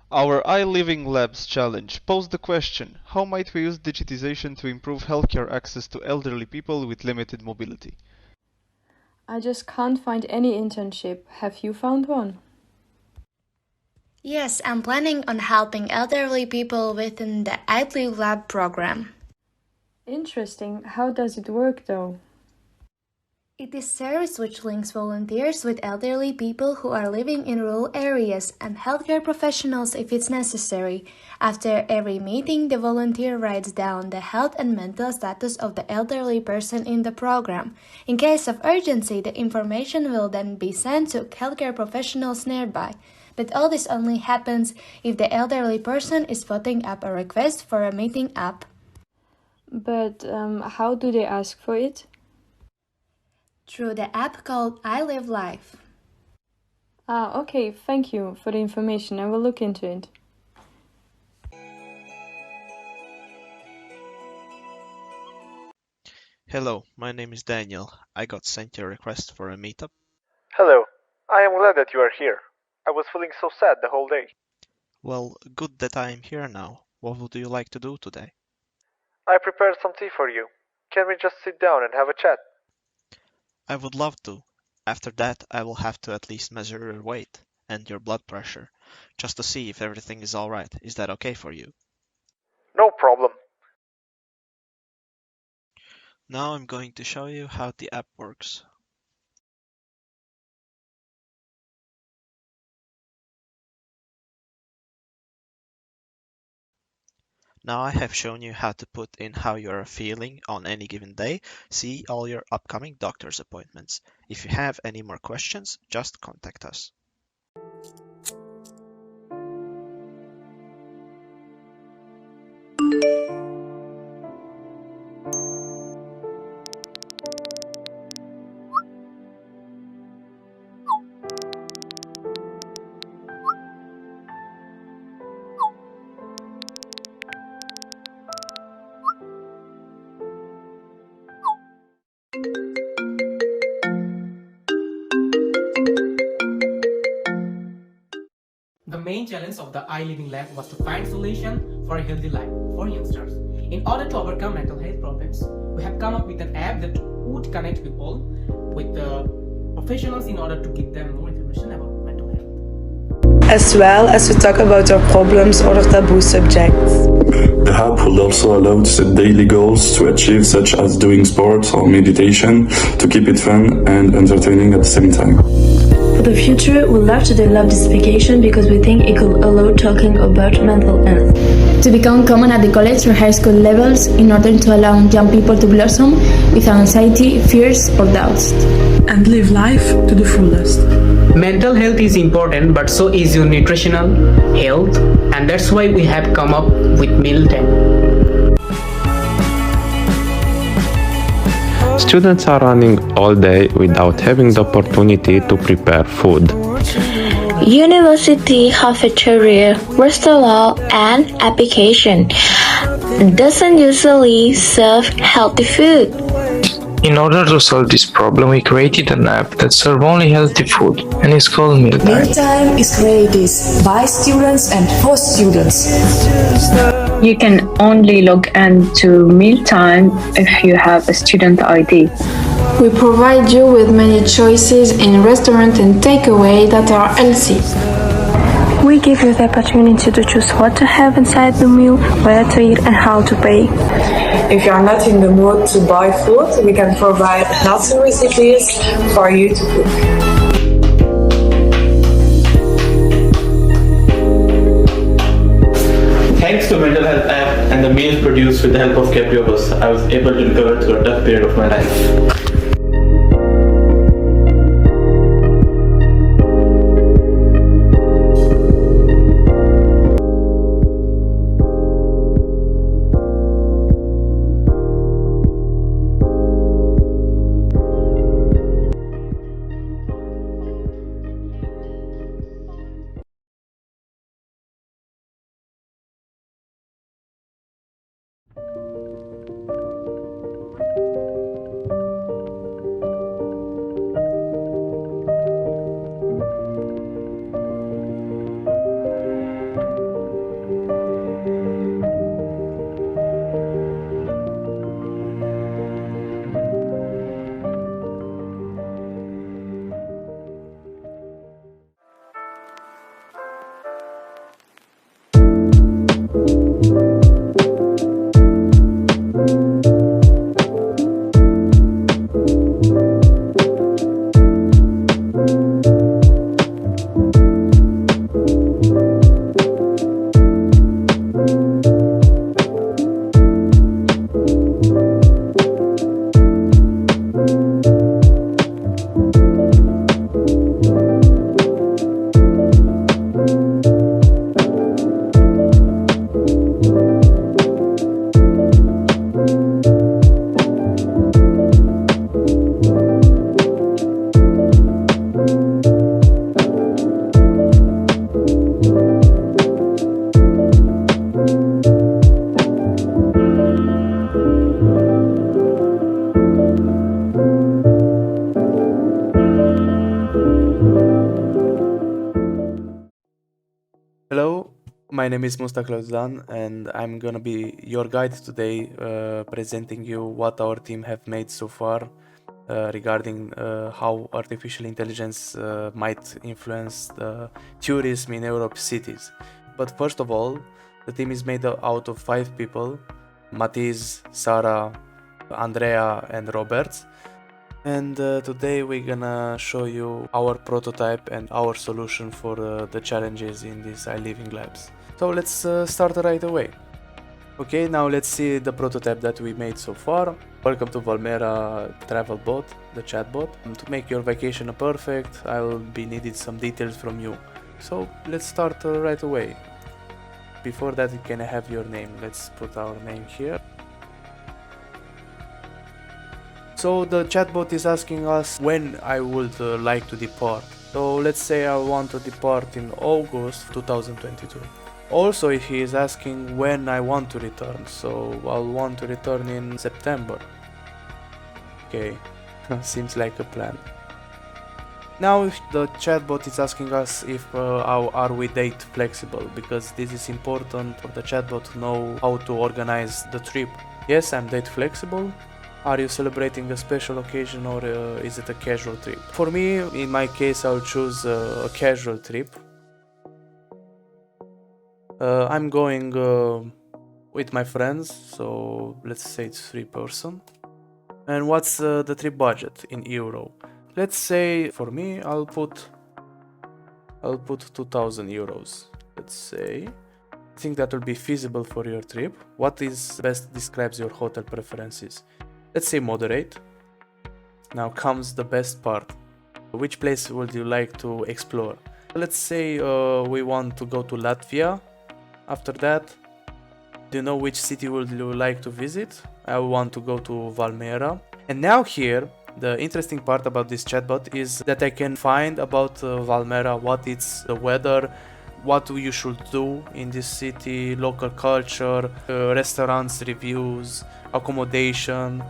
Our I Living Labs challenge posed the question, how might we use digitization to improve healthcare access to elderly people with limited mobility? I just can't find any internship. Have you found one? Yes, I'm planning on helping elderly people within the I Living Lab program. Interesting. How does it work though? It is a service which links volunteers with elderly people who are living in rural areas and healthcare professionals if it's necessary. After every meeting, the volunteer writes down the health and mental status of the elderly person in the program. In case of urgency, the information will then be sent to healthcare professionals nearby. But all this only happens if the elderly person is putting up a request for a meeting app. But how do they ask for it? Through the app called I Live Life. Ah, okay, thank you for the information. I will look into it. Hello, my name is Daniel. I got sent your request for a meetup. Hello, I am glad that you are here. I was feeling so sad the whole day. Well, good that I am here now. What would you like to do today? I prepared some tea for you. Can we just sit down and have a chat? I would love to. After that, I will have to at least measure your weight and your blood pressure, just to see if everything is alright. Is that okay for you? No problem. Now I'm going to show you how the app works. Now I have shown you how to put in how you are feeling on any given day, see all your upcoming doctor's appointments. If you have any more questions, just contact us. The main challenge of the I Living Lab was to find a solution for a healthy life for youngsters. In order to overcome mental health problems, we have come up with an app that would connect people with the professionals in order to give them more information about mental health. As well as to talk about our problems or taboo subjects. The app will also allow to set daily goals to achieve, such as doing sports or meditation, to keep it fun and entertaining at the same time. For the future, we love to develop this application because we think it could allow talking about mental health. To become common at the college or high school levels in order to allow young people to blossom without anxiety, fears or doubts. And live life to the fullest. Mental health is important, but so is your nutritional health, and that's why we have come up with mealtime. Students are running all day without having the opportunity to prepare food. University cafeteria, restaurant, and application doesn't usually serve healthy food. In order to solve this problem, we created an app that serves only healthy food, and it's called Mealtime. Mealtime is created by students and for students. You can only log into Mealtime if you have a student ID. We provide you with many choices in restaurant and takeaway that are healthy. We give you the opportunity to choose what to have inside the meal, where to eat and how to pay. If you are not in the mood to buy food, we can provide healthy recipes for you to cook. Thanks to Mental Health app and the meals produced with the help of E3=UDRES², I was able to recover through a tough period of my life. my name is Mustafa Klausdan, and I'm gonna be your guide today, presenting you what our team have made so far regarding how artificial intelligence might influence the tourism in Europe's cities. But first of all, the team is made out of 5 people: Matiz, Sarah, Andrea, and Robert. And today we're gonna show you our prototype and our solution for the challenges in these I Living Labs. So let's start right away. Okay, now let's see the prototype that we made so far. Welcome to Valmera travel bot, the chatbot. To make your vacation perfect, I'll be needing some details from you. So let's start right away. Before that, can I have your name? Let's put our name here. So the chatbot is asking us when I would like to depart. So let's say I want to depart in August 2022. Also, he is asking when I want to return. So I'll want to return in September. Okay, seems like a plan. Now the chatbot is asking us if are we date flexible, because this is important for the chatbot to know how to organize the trip. Yes, I'm date flexible. Are you celebrating a special occasion, or is it a casual trip? For me, in my case, I'll choose a casual trip. I'm going with my friends, so let's say it's 3 person. And what's the trip budget in euro? Let's say for me, I'll put 2,000 euros. Let's say. I think that will be feasible for your trip. What is best describes your hotel preferences? Let's say moderate. Now comes the best part. Which place would you like to explore? Let's say we want to go to Latvia. After that, do you know which city would you like to visit? I want to go to Valmera. And now here, the interesting part about this chatbot is that I can find about Valmera, what it's the weather, what you should do in this city, local culture, restaurants, reviews, accommodation.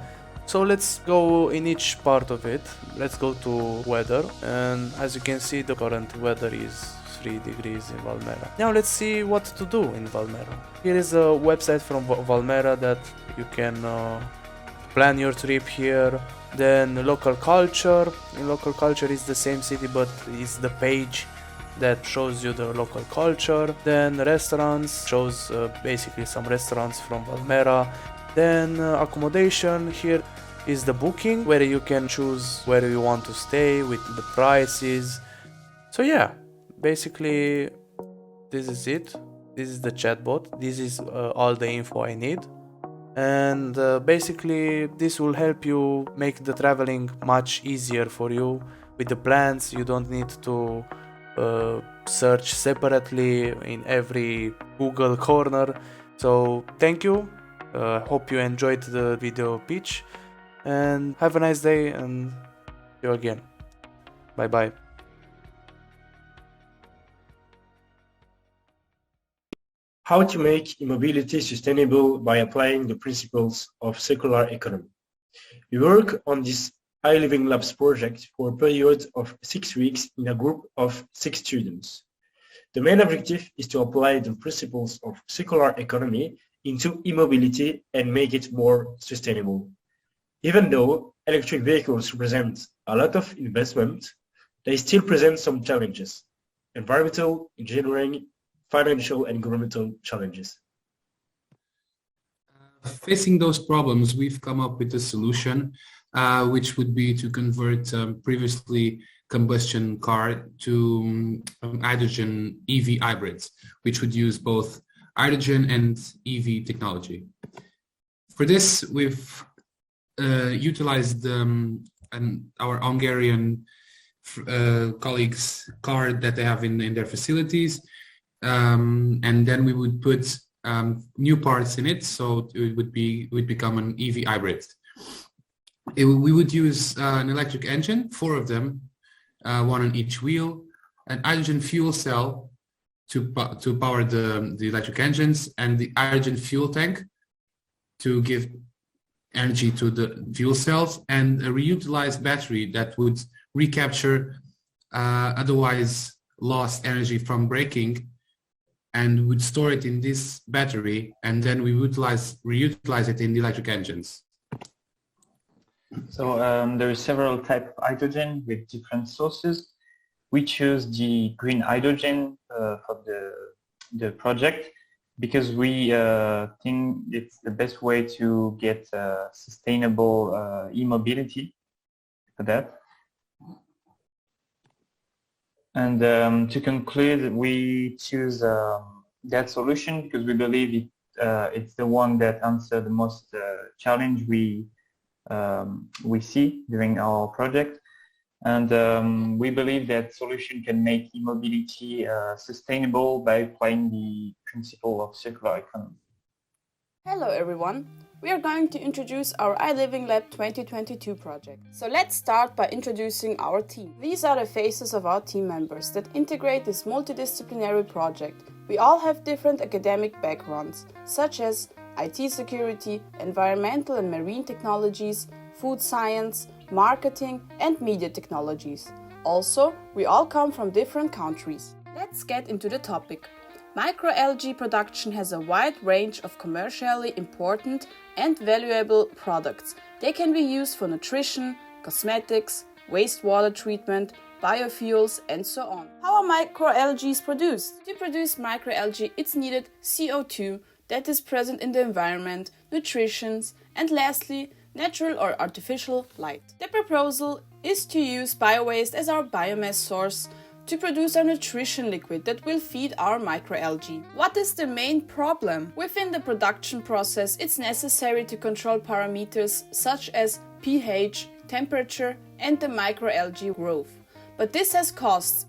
So let's go in each part of it. Let's go to weather, and as you can see, the current weather is 3 degrees in Valmera. Now let's see what to do in Valmera. Here is a website from Valmera that you can plan your trip here. Then local culture. In local culture is the same city, but it's the page that shows you the local culture. Then restaurants shows basically some restaurants from Valmera. Then accommodation, here is the booking where you can choose where you want to stay with the prices. So yeah, basically this is it. This is the chatbot. This is all the info I need. And basically this will help you make the traveling much easier for you with the plans. You don't need to search separately in every Google corner. So thank you. Hope you enjoyed the video pitch, and have a nice day, and see you again. Bye bye. How to make e-mobility sustainable by applying the principles of circular economy. We work on this I Living Labs project for a period of 6 weeks in a group of 6 students. The main objective is to apply the principles of circular economy into e-mobility and make it more sustainable. Even though electric vehicles represent a lot of investment, they still present some challenges: environmental, engineering, financial, and governmental challenges. Facing those problems, we've come up with a solution, which would be to convert previously combustion car to hydrogen EV hybrids, which would use both hydrogen and EV technology. For this, we've utilized our Hungarian colleagues' car that they have in their facilities, and then we would put new parts in it, so it would become an EV hybrid. We would use an electric engine, 4 of them, 1 on each wheel, an hydrogen fuel cell to power the electric engines, and the hydrogen fuel tank to give energy to the fuel cells, and a reutilized battery that would recapture otherwise lost energy from braking and would store it in this battery, and then we reutilize it in the electric engines. So there are several types of hydrogen with different sources. We choose the green hydrogen for the project because we think it's the best way to get sustainable e-mobility for that. And to conclude, we choose that solution because we believe it's the one that answers the most challenge we see during our project. And we believe that solution can make e-mobility sustainable by applying the principle of circular economy. Hello everyone! We are going to introduce our I Living Lab 2022 project. So let's start by introducing our team. These are the faces of our team members that integrate this multidisciplinary project. We all have different academic backgrounds, such as IT security, environmental and marine technologies, food science, marketing and media technologies. Also, we all come from different countries. Let's get into the topic. Microalgae production has a wide range of commercially important and valuable products. They can be used for nutrition, cosmetics, wastewater treatment, biofuels and so on. How are microalgae produced? To produce microalgae, it's needed CO2 that is present in the environment, nutrition, and lastly, natural or artificial light. The proposal is to use biowaste as our biomass source to produce a nutrition liquid that will feed our microalgae. What is the main problem? Within the production process, it's necessary to control parameters such as pH, temperature, and the microalgae growth. But this has costs.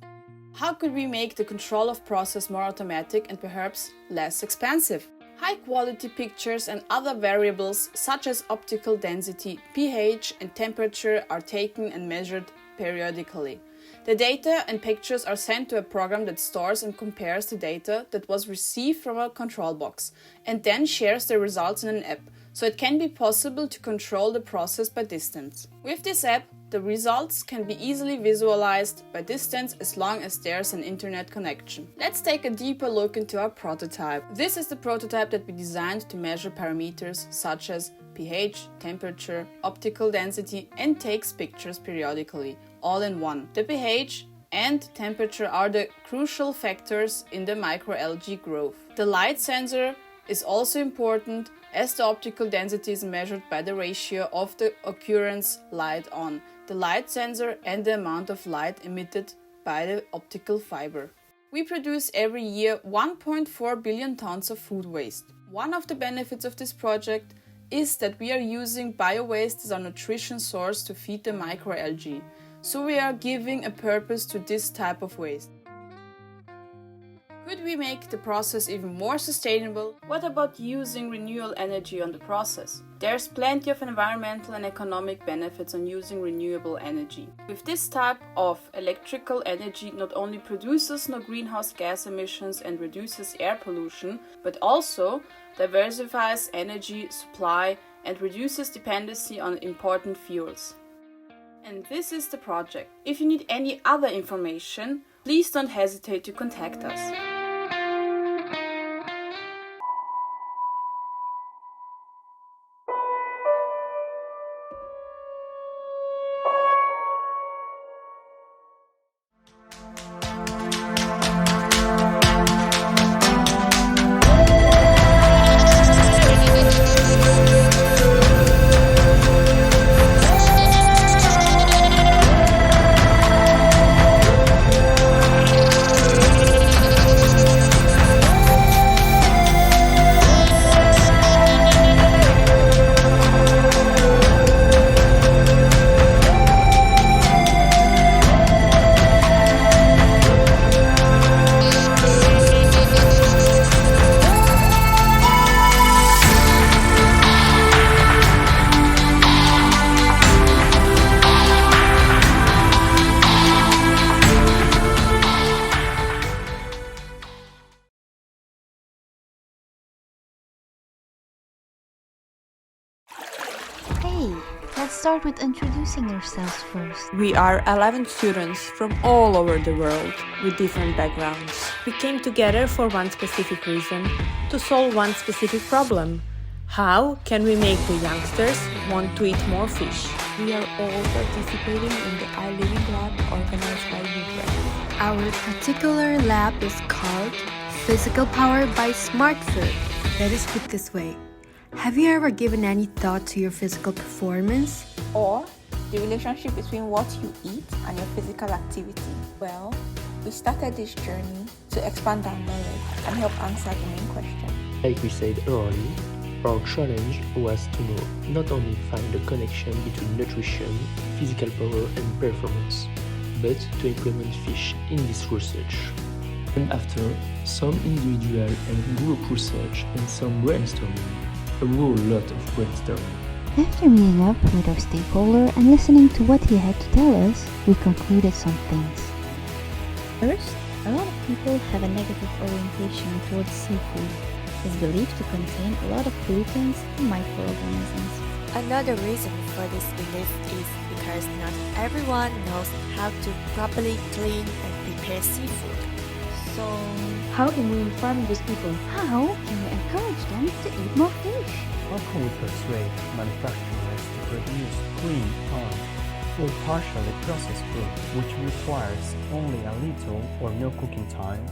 How could we make the control of process more automatic and perhaps less expensive? High-quality pictures and other variables such as optical density, pH, and temperature are taken and measured periodically. The data and pictures are sent to a program that stores and compares the data that was received from a control box and then shares the results in an app, so it can be possible to control the process by distance. With this app, the results can be easily visualized by distance as long as there's an internet connection. Let's take a deeper look into our prototype. This is the prototype that we designed to measure parameters such as pH, temperature, optical density and takes pictures periodically, all in one. The pH and temperature are the crucial factors in the microalgae growth. The light sensor is also important as the optical density is measured by the ratio of the occurrence light on the light sensor and the amount of light emitted by the optical fiber. We produce every year 1.4 billion tons of food waste. One of the benefits of this project is that we are using biowaste as our nutrition source to feed the microalgae. So we are giving a purpose to this type of waste. Could we make the process even more sustainable? What about using renewable energy on the process? There's plenty of environmental and economic benefits on using renewable energy. With this type of electrical energy not only produces no greenhouse gas emissions and reduces air pollution, but also diversifies energy supply and reduces dependency on important fuels. And this is the project. If you need any other information, please don't hesitate to contact us. start with introducing yourselves first. We are 11 students from all over the world with different backgrounds. We came together for one specific reason, to solve one specific problem. How can we make the youngsters want to eat more fish? We are all participating in the I Living Lab organized by E3. Our particular lab is called Physical Power by Smart Food. Let us put this way. Have you ever given any thought to your physical performance? Or the relationship between what you eat and your physical activity? Well, we started this journey to expand our knowledge and help answer the main question. Like we said earlier, our challenge was to not only find a connection between nutrition, physical power and performance, but to implement fish in this research. And after some individual and group research and some brainstorming, a whole lot of brainstorming. After meeting up with our stakeholder and listening to what he had to tell us, we concluded some things. First, a lot of people have a negative orientation towards seafood. It's believed to contain a lot of pollutants and microorganisms. Another reason for this belief is because not everyone knows how to properly clean and prepare seafood. So, how can we inform these people? How can we encourage them to eat more fish? How can we persuade manufacturers to produce clean, or partially processed food, which requires only a little or no cooking time?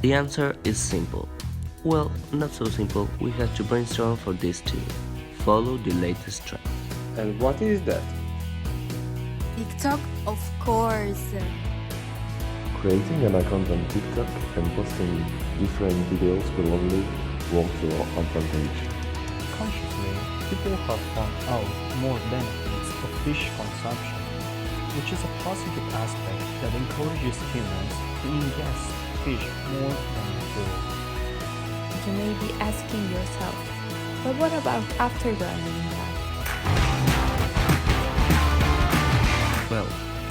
The answer is simple. Well, not so simple. We had to brainstorm for this too. Follow the latest trend. And what is that? TikTok, of course. Creating an account on TikTok and posting different videos will only work to our advantage. Consciously, people have found out more benefits of fish consumption, which is a positive aspect that encourages humans to ingest fish more than before. You may be asking yourself, but what about after the I Living Lab? Well,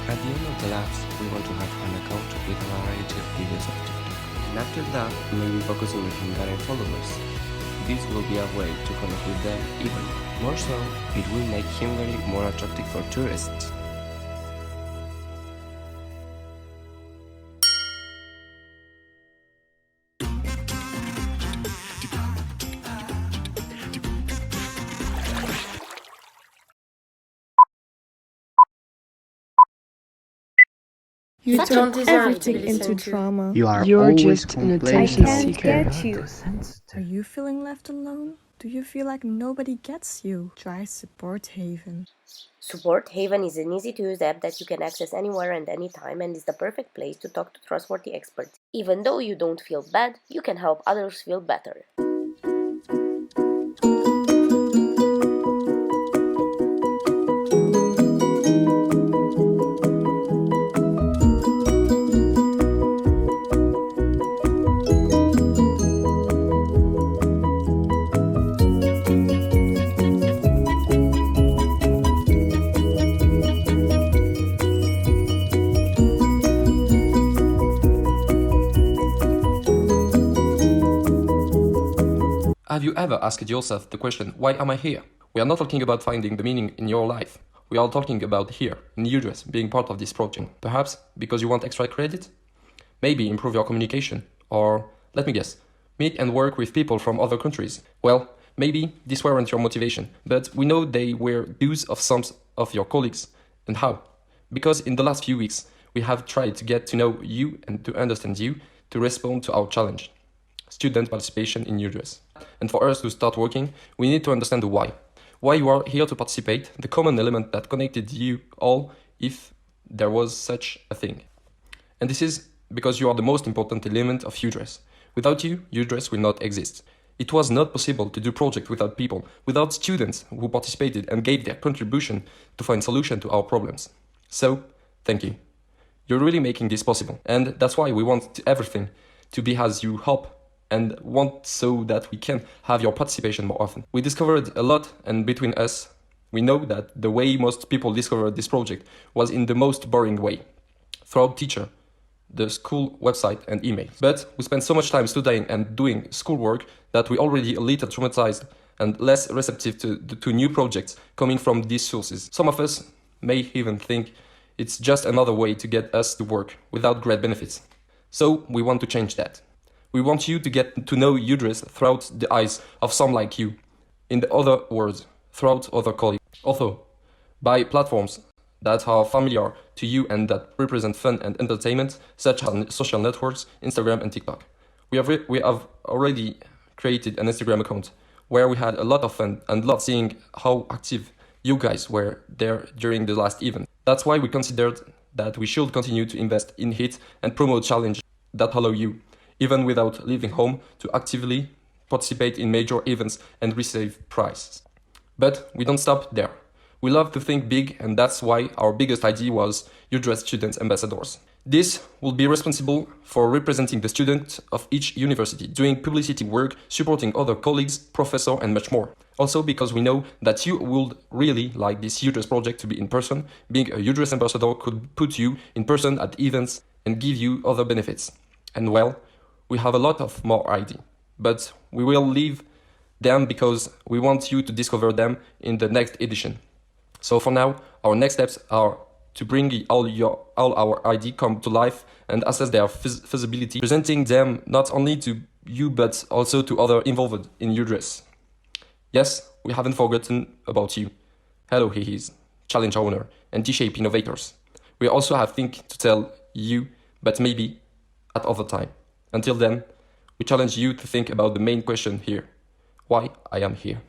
at the end of the labs, we want to have an account with a variety of videos of TikTok. And after that, we may be focusing on Hungarian followers. This will be a way to connect with them even more so. It will make Hungary more attractive for tourists. You turn everything into drama. You're just an attention seeker. I can't get you. Are you feeling left alone? Do you feel like nobody gets you? Try Support Haven. Support Haven is an easy-to-use app that you can access anywhere and anytime and is the perfect place to talk to trustworthy experts. Even though you don't feel bad, you can help others feel better. Have you ever asked yourself the question, why am I here? We are not talking about finding the meaning in your life. We are talking about here, in E3UDRES, being part of this project. Perhaps because you want extra credit? Maybe improve your communication. Or, let me guess, meet and work with people from other countries. Well, maybe this weren't your motivation, but we know they were dues of some of your colleagues. And how? Because in the last few weeks, we have tried to get to know you and to understand you to respond to our challenge. Student participation in E3UDRES. And for us to start working, we need to understand the why. Why you are here to participate, the common element that connected you all, if there was such a thing. And this is because you are the most important element of E3UDRES. Without you, E3UDRES will not exist. It was not possible to do project without people, without students who participated and gave their contribution to find solution to our problems. So, thank you. You're really making this possible. And that's why we want everything to be as you hope and want so that we can have your participation more often. We discovered a lot, and between us, we know that the way most people discovered this project was in the most boring way, through teacher, the school website and email. But we spent so much time studying and doing schoolwork that we already a little traumatized and less receptive to new projects coming from these sources. Some of us may even think it's just another way to get us to work without great benefits. So we want to change that. We want you to get to know E3UDRES throughout the eyes of some like you. In the other words, throughout other colleagues. Also, by platforms that are familiar to you and that represent fun and entertainment, such as social networks, Instagram and TikTok. We have already created an Instagram account where we had a lot of fun and love seeing how active you guys were there during the last event. That's why we considered that we should continue to invest in it and promote challenges that allow you, even without leaving home, to actively participate in major events and receive prizes. But we don't stop there. We love to think big, and that's why our biggest idea was E3UDRES Student Ambassadors. This will be responsible for representing the students of each university, doing publicity work, supporting other colleagues, professors, and much more. Also because we know that you would really like this E3UDRES project to be in person. Being a E3UDRES ambassador could put you in person at events and give you other benefits. And well, we have a lot of more ideas, but we will leave them because we want you to discover them in the next edition. So for now, our next steps are to bring all our ideas come to life and assess their feasibility, presenting them not only to you but also to others involved in E3UDRES. Yes, we haven't forgotten about you. Hello Hihis, challenge owner, and T-shape innovators. We also have things to tell you, but maybe at other time. Until then, we challenge you to think about the main question here. Why I am here.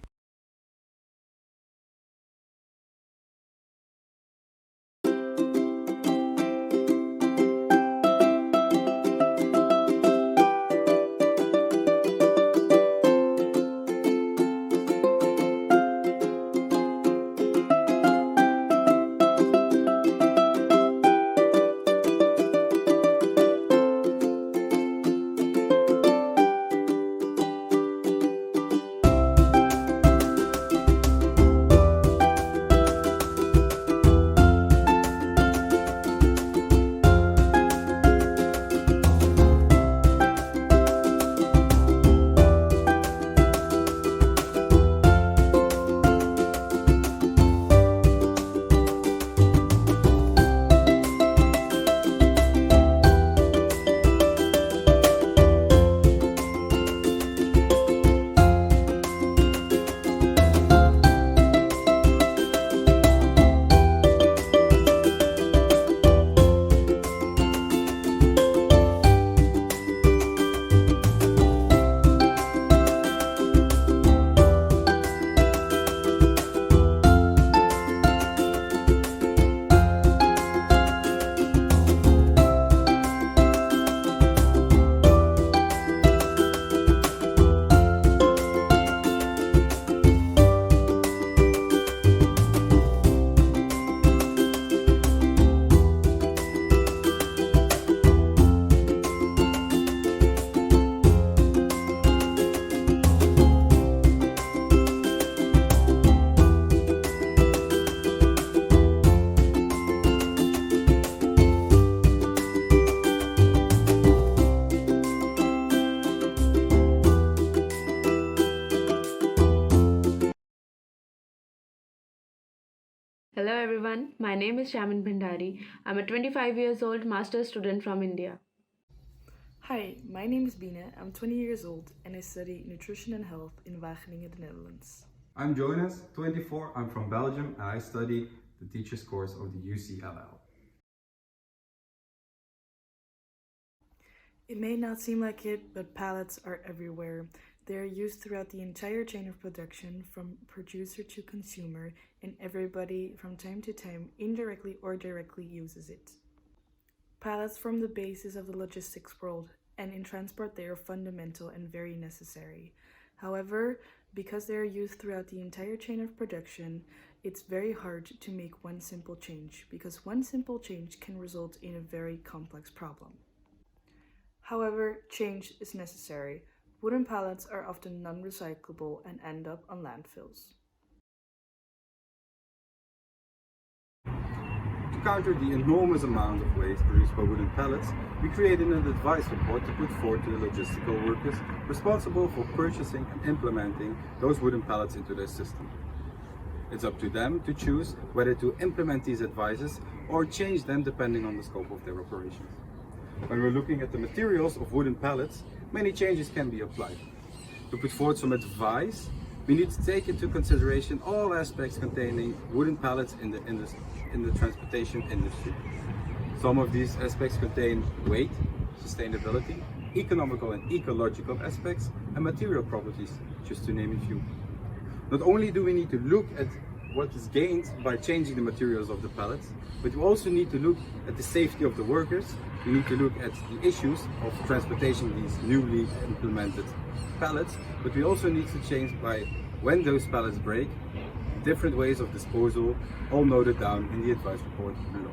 Hello everyone, my name is Shaman Bhandari. I'm a 25 years old master's student from India. Hi, my name is Bina. I'm 20 years old and I study nutrition and health in Wageningen, the Netherlands. I'm Jonas, 24. I'm from Belgium and I study the teacher's course of the UCLL. It may not seem like it, but pallets are everywhere. They are used throughout the entire chain of production, from producer to consumer, and everybody from time to time, indirectly or directly, uses it. Pallets form the basis of the logistics world, and in transport they are fundamental and very necessary. However, because they are used throughout the entire chain of production, it's very hard to make one simple change, because one simple change can result in a very complex problem. However, change is necessary. Wooden pallets are often non-recyclable and end up on landfills. counter the enormous amount of waste produced by wooden pallets, we created an advice report to put forward to the logistical workers responsible for purchasing and implementing those wooden pallets into their system. It's up to them to choose whether to implement these advices or change them depending on the scope of their operations. When we're looking at the materials of wooden pallets, many changes can be applied. To put forward some advice, we need to take into consideration all aspects containing wooden pallets in the transportation industry. Some of these aspects contain weight, sustainability, economical and ecological aspects, and material properties, just to name a few. Not only do we need to look at what is gained by changing the materials of the pallets, but we also need to look at the safety of the workers. We need to look at the issues of transportation these newly implemented pallets, but we also need to change by when those pallets break, different ways of disposal, all noted down in the advice report below.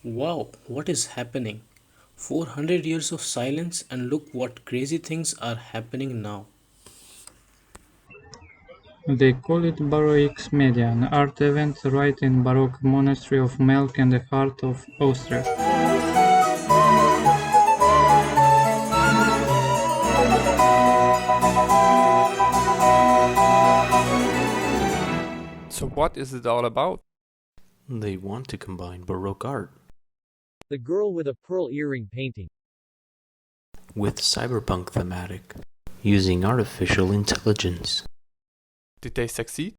Wow, what is happening? 400 years of silence, and look what crazy things are happening now. They call it Baroque Media, an art event right in Baroque monastery of Melk in the heart of Austria. So what is it all about? They want to combine Baroque art The girl with a pearl earring painting with cyberpunk thematic, using artificial intelligence. Did they succeed?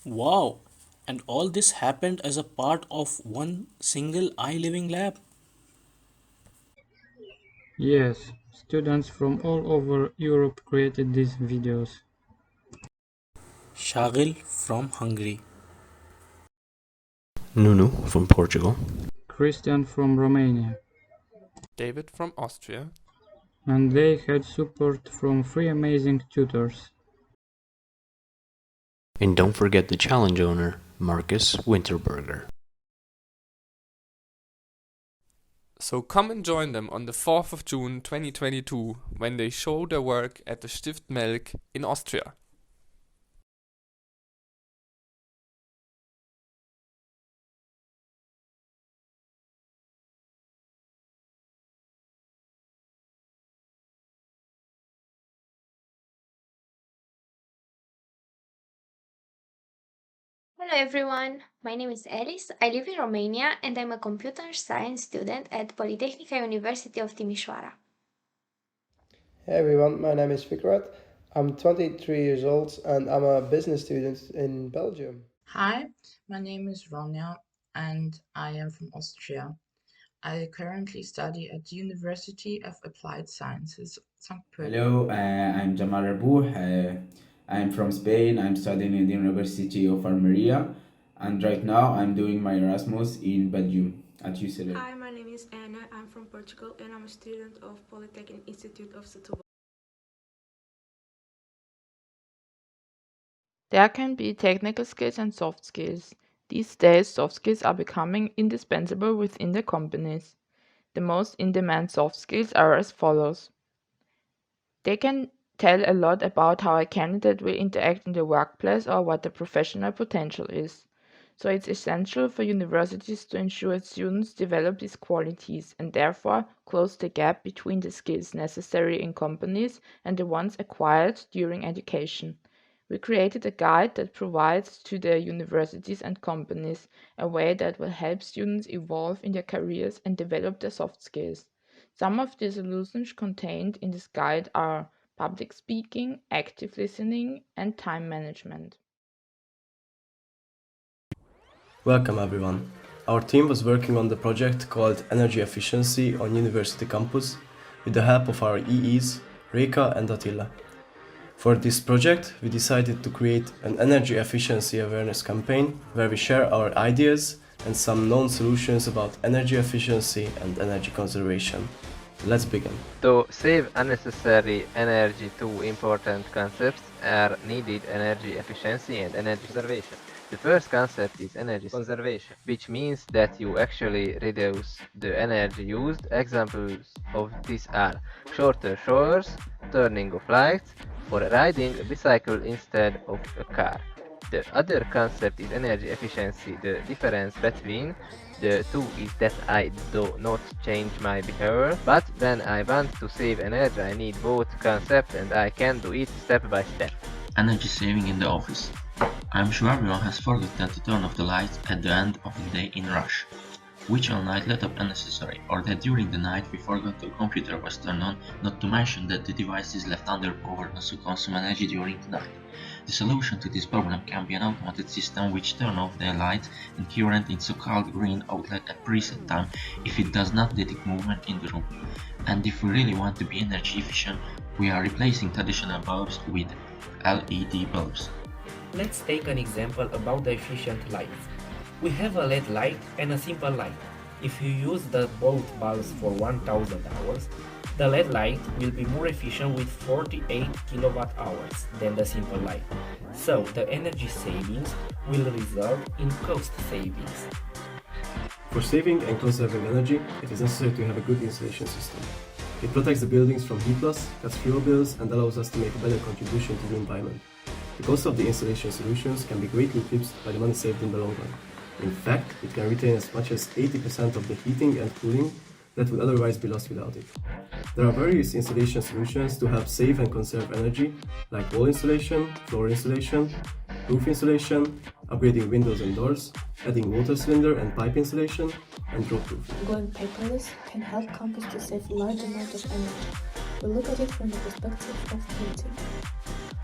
Wow, and all this happened as a part of one single I Living Lab? Yes, students from all over Europe created these videos. Shagil from Hungary, Nunu from Portugal, Christian from Romania, David from Austria, and they had support from 3 amazing tutors. and don't forget the challenge owner, Marcus Winterberger. So come and join them on the 4th of June 2022 when they show their work at the Stift Melk in Austria. Hello everyone, my name is Elis, I live in Romania and I'm a computer science student at Polytechnica University of Timișoara. Hey everyone, my name is Fikrat. I'm 23 years old and I'm a business student in Belgium. Hi, my name is Ronja and I am from Austria. I currently study at the University of Applied Sciences, St. Petersburg. Hello, I'm Jamal Rabouh. I'm from Spain. I'm studying at the University of Almeria, and right now I'm doing my Erasmus in Belgium at UCLA. Hi, my name is Anna. I'm from Portugal, and I'm a student of Polytechnic Institute of Setúbal. There can be technical skills and soft skills. These days, soft skills are becoming indispensable within the companies. The most in-demand soft skills are as follows. They can tell a lot about how a candidate will interact in the workplace or what the professional potential is. So it's essential for universities to ensure students develop these qualities and therefore close the gap between the skills necessary in companies and the ones acquired during education. We created a guide that provides to the universities and companies a way that will help students evolve in their careers and develop their soft skills. Some of the solutions contained in this guide are public speaking, active listening, and time management. Welcome everyone. Our team was working on the project called Energy Efficiency on University Campus with the help of our EEs, Reka and Attila. For this project, we decided to create an energy efficiency awareness campaign where we share our ideas and some known solutions about energy efficiency and energy conservation. Let's begin. To save unnecessary energy, two important concepts are needed: energy efficiency and energy conservation. The first concept is energy conservation, which means that you actually reduce the energy used. Examples of this are shorter showers, turning off lights, or riding a bicycle instead of a car. The other concept is energy efficiency. The difference between the two is that I do not change my behavior, but when I want to save energy, I need both concepts and I can do it step by step. Energy saving in the office. I'm sure everyone has forgotten to turn off the lights at the end of the day in rush, which all night let up unnecessary, or that during the night we forgot the computer was turned on, not to mention that the device is left under power not to consume energy during the night. The solution to this problem can be an automated system which turns off the light and current in so-called green outlet at preset time if it does not detect movement in the room. And if we really want to be energy efficient, we are replacing traditional bulbs with LED bulbs. Let's take an example about the efficient lights. We have a LED light and a simple light. If you use both bulbs for 1000 hours, the LED light will be more efficient with 48 kilowatt hours than the simple light. So the energy savings will result in cost savings. For saving and conserving energy, it is necessary to have a good insulation system. It protects the buildings from heat loss, cuts fuel bills, and allows us to make a better contribution to the environment. The cost of the insulation solutions can be greatly eclipsed by the money saved in the long run. In fact, it can retain as much as 80% of the heating and cooling that would otherwise be lost without it. There are various insulation solutions to help save and conserve energy, like wall insulation, floor insulation, roof insulation, upgrading windows and doors, adding water cylinder and pipe insulation, and drop proofing. Going paperless can help companies to save large amounts of energy. We look at it from the perspective of printing.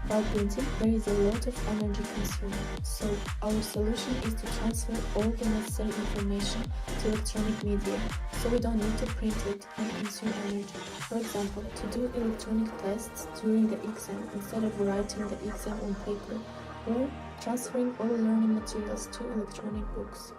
While printing, there is a lot of energy consumed, so our solution is to transfer all the necessary information to electronic media, so we don't need to print it and consume energy. For example, to do electronic tests during the exam instead of writing the exam on paper, or transferring all learning materials to electronic books.